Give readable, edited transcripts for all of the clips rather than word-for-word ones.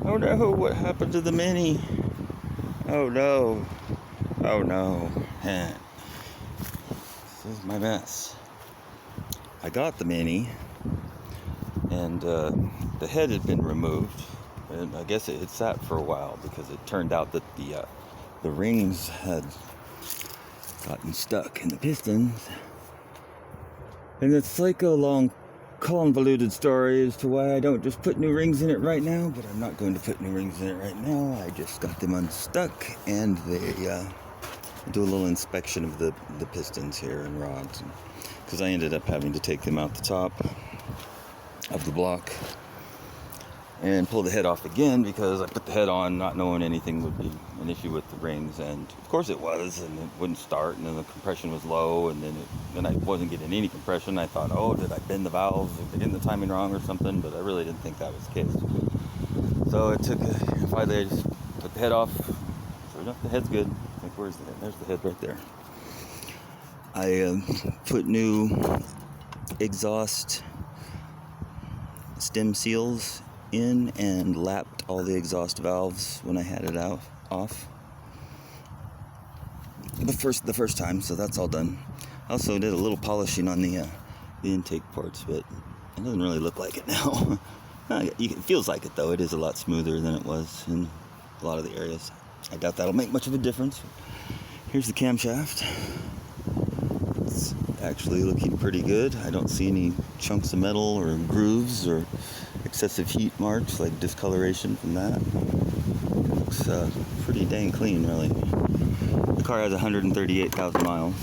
Oh no, what happened to the Mini? Oh no. Oh no. This is my mess. I got the Mini, and the head had been removed, and I guess it had sat for a while because it turned out that the rings had gotten stuck in the pistons. And it's like a long convoluted story as to why I don't just put new rings in it right now, but I'm not going to put new rings in it right now. I just got them unstuck, and they do a little inspection of the pistons here and rods, because I ended up having to take them out the top of the block and pull the head off again, because I put the head on not knowing anything would be an issue with the rings, and of course it was, and it wouldn't start, and then the compression was low, and then I wasn't getting any compression. I thought, oh, did I bend the valves or getting the timing wrong or something, but I really didn't think that was the case. So it took finally I just took the head off. Sure enough, the head's good. Like, where's the head? There's the head right there. I put new exhaust stem seals in and lapped all the exhaust valves when I had it off the first time, so that's all done. I also did a little polishing on the intake parts, but it doesn't really look like it now. It feels like it though. It is a lot smoother than it was in a lot of the areas. I doubt that'll make much of a difference. Here's the camshaft. It's actually looking pretty good. I don't see any chunks of metal or grooves or excessive heat marks like discoloration from that. It looks pretty dang clean, really. The car has 138,000 miles.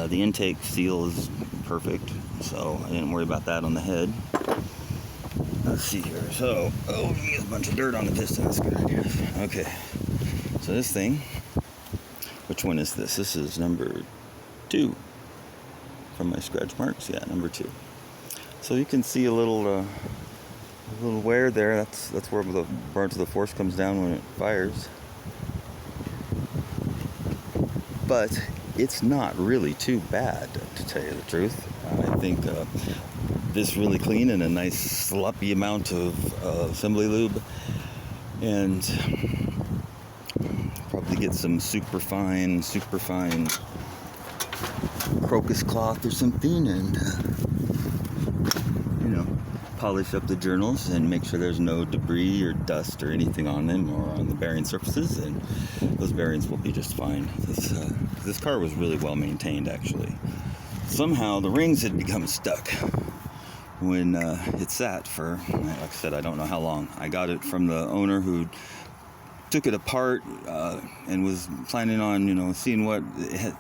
The intake seal is perfect, so I didn't worry about that on the head. Let's see here. So, there's a bunch of dirt on the piston. That's a good idea. Okay. So this thing, which one is this? This is number 2 from my scratch marks. Yeah, number 2. So you can see a little wear there. That's where the brunt of the force comes down when it fires. But it's not really too bad, to tell you the truth. I think this really clean and a nice sloppy amount of assembly lube, and probably get some super fine crocus cloth or something, and polish up the journals and make sure there's no debris or dust or anything on them or on the bearing surfaces, and those bearings will be just fine. This car was really well maintained, actually. Somehow the rings had become stuck when it sat for, like I said, I don't know how long. I got it from the owner who took it apart and was planning on, seeing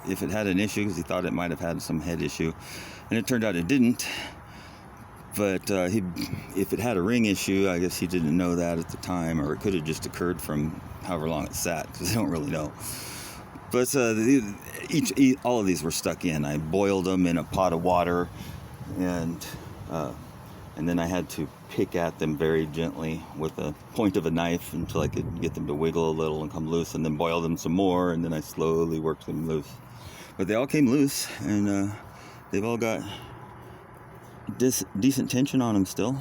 if it had an issue, because he thought it might have had some head issue, and it turned out it didn't. But if it had a ring issue, I guess he didn't know that at the time, or it could have just occurred from however long it sat, because I don't really know. But all of these were stuck in. I boiled them in a pot of water, and then I had to pick at them very gently with the point of a knife until I could get them to wiggle a little and come loose, and then boil them some more, and then I slowly worked them loose. But they all came loose, and they've all got decent tension on them still.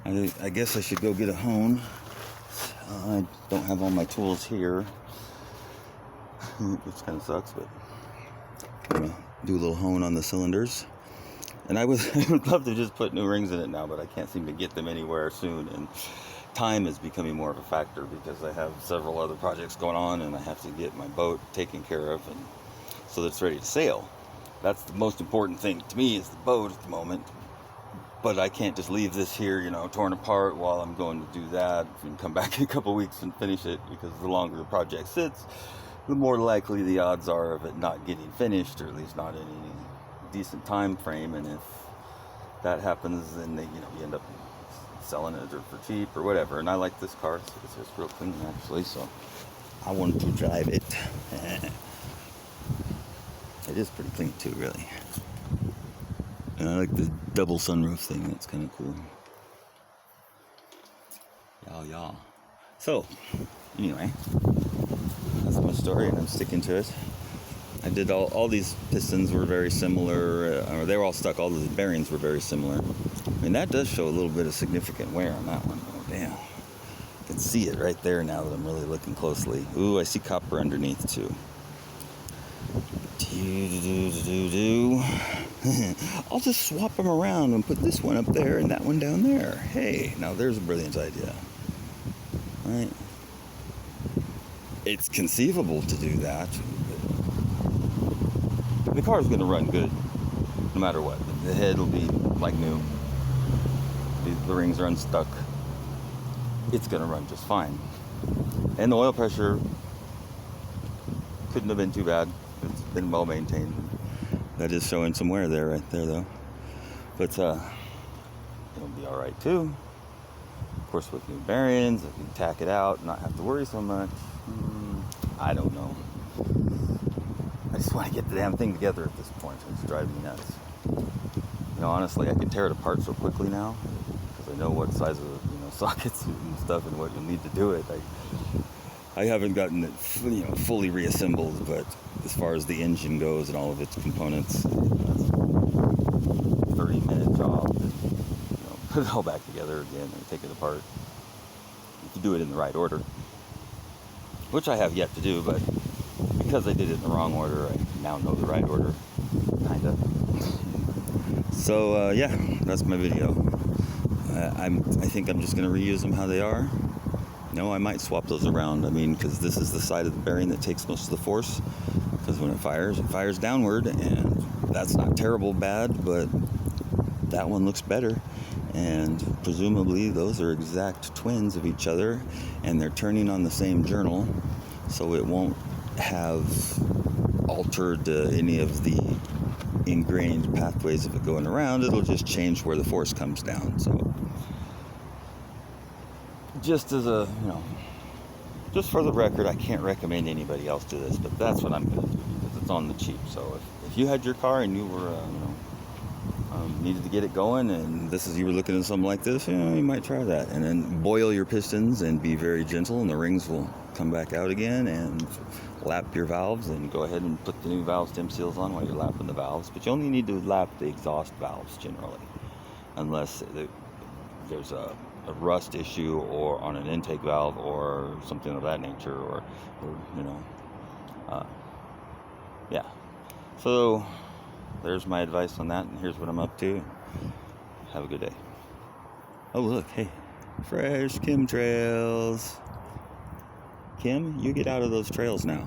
I guess I should go get a hone. I don't have all my tools here, which kind of sucks, but I'm gonna do a little hone on the cylinders. And I would love to just put new rings in it now, but I can't seem to get them anywhere soon, and time is becoming more of a factor because I have several other projects going on, and I have to get my boat taken care of, and so that it's ready to sail. That's the most important thing to me, is the boat at the moment. But I can't just leave this here, torn apart while I'm going to do that and come back in a couple weeks and finish it, because the longer the project sits, the more likely the odds are of it not getting finished, or at least not in any decent time frame. And if that happens, then you end up selling it for cheap or whatever. And I like this car. It's real clean, actually, so I wanted to drive it. It is pretty clean too, really. And I like the double sunroof thing. That's kind of cool. Yeah. So, anyway, that's my story, and I'm sticking to it. I did all these pistons were very similar, or they were all stuck. All the bearings were very similar. I mean, that does show a little bit of significant wear on that one. Oh, damn. can see it right there now that I'm really looking closely. Ooh, I see copper underneath too. I'll just swap them around and put this one up there and that one down there. Hey, now there's a brilliant idea. Right? It's conceivable to do that. The car's going to run good no matter what. The head will be like new. The rings are unstuck. It's going to run just fine. And the oil pressure couldn't have been too bad. It's been well maintained. That is showing some wear there, right there, though. But it'll be all right too. Of course, with new bearings, I can tack it out, and not have to worry so much. I don't know. I just want to get the damn thing together at this point. It's driving me nuts. You know, honestly, I can tear it apart so quickly now because I know what size of sockets and stuff and what you'll need to do it. I haven't gotten it fully reassembled, but as far as the engine goes and all of its components, that's a 30-minute job. Put it all back together again and take it apart. If you do it in the right order, which I have yet to do, but because I did it in the wrong order, I now know the right order, kind of. So yeah, that's my video. I think I'm just going to reuse them how they are. No, I might swap those around. I mean, because this is the side of the bearing that takes most of the force. Because when it fires downward, and that's not terrible bad, but that one looks better. And presumably those are exact twins of each other, and they're turning on the same journal, so it won't have altered any of the ingrained pathways of it going around. It'll just change where the force comes down. So just as a, just for the record, I can't recommend anybody else do this, but that's what I'm going to do because it's on the cheap. So if you had your car and you were, needed to get it going, and you were looking at something like this, you might try that. And then boil your pistons and be very gentle, and the rings will come back out again, and lap your valves, and go ahead and put the new valve stem seals on while you're lapping the valves. But you only need to lap the exhaust valves generally, unless there's a rust issue or on an intake valve or something of that nature, or yeah. So there's my advice on that, and here's what I'm up to. Have a good day. Oh look, hey, fresh chemtrails. Kim, you get out of those trails now.